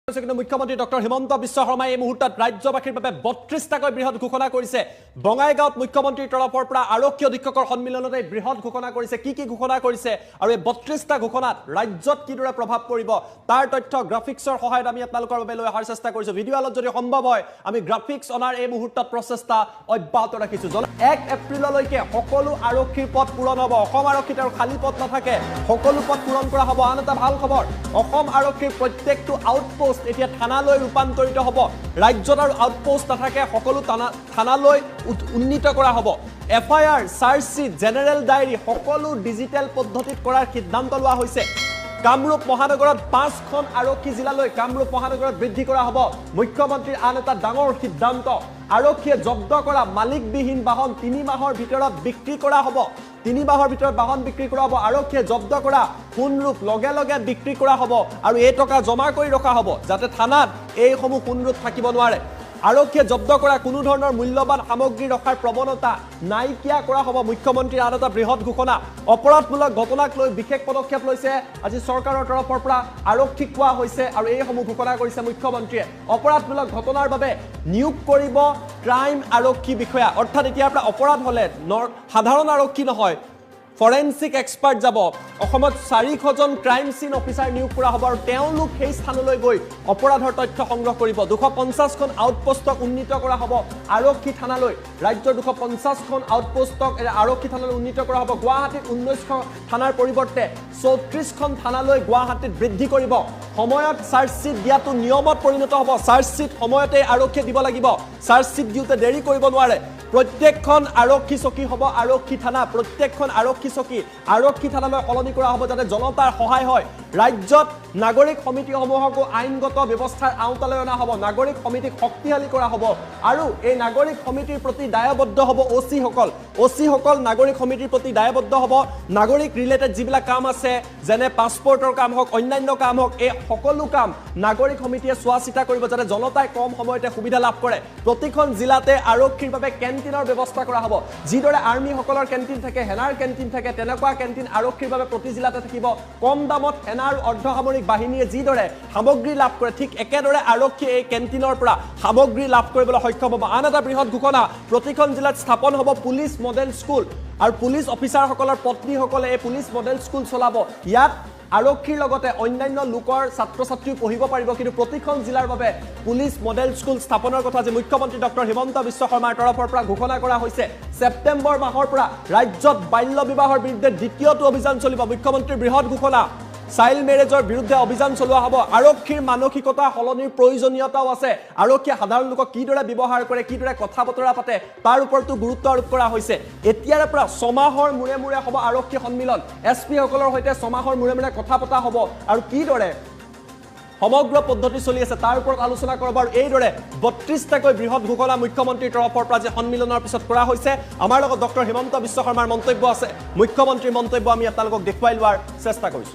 মুখ্যমন্ত্ৰী ডক্টৰ হিমন্ত বিশ্ব শৰ্মাই এই মুহূৰ্তত ৰাজ্যবাসীৰ বাবে ৩২টাকৈ বৃহৎ ঘোষণা কৰিছে বঙাইগাঁৱত মুখ্যমন্ত্ৰীৰ তৰফৰ পৰা আৰক্ষী অধীক্ষকৰ সন্মিলনতে বৃহৎ ঘোষণা কৰিছে কি ঘোষণা কৰিছে আৰু এই ৩২টা ঘোষণাত ৰাজ্যত কিদৰে প্ৰভাৱ পৰিব তাৰ তথ্য গ্ৰাফিক্সৰ সহায়ত আমি আপোনালোকৰ বাবে লৈ অহাৰ চেষ্টা কৰিছো ভিডিঅ' আলত যদি সম্ভৱ হয় আমি গ্ৰাফিক্স অনাৰ এই মুহূৰ্তত প্ৰচেষ্টা অব্যাহত ৰাখিছো ১ এপ্ৰিললৈকে সকলো আৰক্ষীৰ পদ পূৰণ হ'ব অসম আৰক্ষীত আৰু খালী পদ নাথাকে সকলো পদ পূৰণ কৰা হ'ব আন এটা ভাল খবৰ অসম আৰক্ষীৰ প্ৰত্যেকটো আউটপোষ্ট এতিয়া থানালৈ ৰূপান্তৰিত হ'ব ৰাজ্যত আৰু আউটপোষ্ট নাথাকে সকলো থানালৈ উন্নীত কৰা হ'ব এফআইআৰ চাৰ্জশিট জেনেৰেল ডায়েৰী সকলো ডিজিটেল পদ্ধতিত কৰাৰ সিদ্ধান্ত লোৱা হৈছে কামৰূপ মহানগৰত ৫খন আৰক্ষী জিলালৈ কামৰূপ মহানগৰত বৃদ্ধি কৰা হ'ব মুখ্যমন্ত্ৰীৰ আন এটা ডাঙৰ সিদ্ধান্ত আৰক্ষীয়ে জব্দ কৰা মালিকবিহীন বাহন ৩ মাহৰ ভিতৰত বিক্ৰী কৰা হ'ব ৩ মাহৰ ভিতৰত বাহন বিক্ৰী কৰা হ'ব আৰক্ষীয়ে জব্দ কৰা সোণৰূপ লগে লগে বিক্ৰী কৰা হ'ব আৰু এই টকা জমা কৰি ৰখা হ'ব যাতে থানাত এইসমূহ সোণৰূপ থাকিব নোৱাৰে আৰক্ষীয়ে জব্দ কৰা কোনো ধৰণৰ মূল্যৱান সামগ্ৰী ৰখাৰ প্ৰৱণতা নাইকিয়া কৰা হ'ব মুখ্যমন্ত্ৰীৰ আন এটা বৃহৎ ঘোষণা অপৰাধমূলক ঘটনাক লৈ বিশেষ পদক্ষেপ লৈছে আজি চৰকাৰৰ তৰফৰ পৰা আৰক্ষীক কোৱা হৈছে আৰু এইসমূহ ঘোষণা কৰিছে মুখ্যমন্ত্ৰীয়ে অপৰাধমূলক ঘটনাৰ বাবে নিয়োগ কৰিব ক্ৰাইম আৰক্ষী বিষয়া অৰ্থাৎ এতিয়াৰ পৰা অপৰাধ হ'লে সাধাৰণ আৰক্ষী নহয় ফৰেনসিক এক্সপাৰ্ট যাব অসমত ৪০০জন ক্ৰাইম সিন অফিচাৰ নিয়োগ কৰা হ'ব আৰু তেওঁলোক সেই স্থানলৈ গৈ অপৰাধৰ তথ্য সংগ্ৰহ কৰিব ২৫০খন আউটপোষ্টক উন্নীত কৰা হ'ব আৰক্ষী থানালৈ ৰাজ্যৰ ২৫০খন আউটপোষ্টক আৰক্ষী থানালৈ উন্নীত কৰা হ'ব গুৱাহাটীত ১৯খন থানাৰ পৰিৱৰ্তে ৩৪খন থানালৈ গুৱাহাটীত বৃদ্ধি কৰিব সময়ত চাৰ্জশিট দিয়াটো নিয়মত পৰিণত হ'ব চাৰ্জশিট সময়তে আৰক্ষীয়ে দিব লাগিব চাৰ্জশিট দিওঁতে দেৰি কৰিব নোৱাৰে প্ৰত্যেকখন আৰক্ষী চকী হ'ব আৰক্ষী থানা প্ৰত্যেকখন আৰক্ষী চকী আৰক্ষী থানালৈ সলনি কৰা হ'ব যাতে জনতাৰ সহায় হয় ৰাজ্যত নাগৰিক সমিতিসমূহকো আইনগত ব্যৱস্থাৰ আওতালৈ অনা হ'ব নাগৰিক সমিতিক শক্তিশালী কৰা হ'ব আৰু এই নাগৰিক সমিতিৰ প্ৰতি দায়বদ্ধ হ'ব অচিসকল নাগৰিক সমিতিৰ প্ৰতি দায়বদ্ধ হ'ব নাগৰিক ৰিলেটেড যিবিলাক কাম আছে যেনে পাছপৰ্টৰ কাম হওক অন্যান্য কাম হওক এই সকলো কাম নাগৰিক সমিতিয়ে চোৱা চিতা কৰিব যাতে জনতাই কম সময়তে সুবিধা লাভ কৰে প্ৰতিখন জিলাতে আৰক্ষীৰ বাবে কেণ্টিনৰ ব্যৱস্থা কৰা হ'ব যিদৰে আৰ্মিসকলৰ কেণ্টিন থাকে হেনাৰ কেণ্টিন থাকে তেনেকুৱা কেণ্টিন আৰক্ষীৰ বাবে প্ৰতি জিলাতে থাকিব কম দামত হেনা আৰু অৰ্ধসামৰিক বাহিনীয়ে যিদৰে সামগ্ৰী লাভ কৰে ঠিক একেদৰে আৰক্ষী এই কেণ্টিনৰ পৰা সামগ্ৰী লাভ কৰিবলৈ সক্ষম হ'ব আন এটা বৃহৎ ঘোষণা প্ৰতিখন জিলাত স্থাপন হ'ব পুলিচ মডেল স্কুল আৰু পুলিচ অফিচাৰসকলৰ পত্নীসকলে এই পুলিচ মডেল স্কুল চলাব ইয়াত আৰক্ষীৰ লগতে অন্যান্য লোকৰ ছাত্ৰ ছাত্ৰী পঢ়িব পাৰিব কিন্তু প্ৰতিখন জিলাৰ বাবে পুলিচ মডেল স্কুল স্থাপনৰ কথা যে মুখ্যমন্ত্ৰী ডক্টৰ হিমন্ত বিশ্ব শৰ্মাৰ তৰফৰ পৰা ঘোষণা কৰা হৈছে ছেপ্টেম্বৰ মাহৰ পৰা ৰাজ্যত বাল্য বিবাহৰ বিৰুদ্ধে দ্বিতীয়টো অভিযান চলিব মুখ্যমন্ত্ৰীৰ বৃহৎ ঘোষণা চাইল্ড মেৰেজৰ বিৰুদ্ধে অভিযান চলোৱা হ'ব আৰক্ষীৰ মানসিকতা সলনিৰ প্ৰয়োজনীয়তাও আছে আৰক্ষীয়ে সাধাৰণ লোকক কিদৰে ব্যৱহাৰ কৰে কিদৰে কথা বতৰা পাতে তাৰ ওপৰতো গুৰুত্ব আৰোপ কৰা হৈছে এতিয়াৰে পৰা ৬ মাহৰ মূৰে মূৰে হ'ব আৰক্ষী সন্মিলন এছপি সকলৰ সৈতে ৬ মাহৰ মূৰে মূৰে কথা পতা হ'ব আৰু কিদৰে সমগ্ৰ পদ্ধতি চলি আছে তাৰ ওপৰত আলোচনা কৰিব আৰু এইদৰে ৩২টাকৈ বৃহৎ ঘোষণা মুখ্যমন্ত্ৰীৰ তৰফৰ পৰা যে সন্মিলনৰ পিছত কৰা হৈছে আমাৰ লগত ডক্টৰ হিমন্ত বিশ্ব শৰ্মাৰ মন্তব্য আছে মুখ্যমন্ত্ৰীৰ মন্তব্য আমি আপোনালোকক দেখুৱাই লোৱাৰ চেষ্টা কৰিছোঁ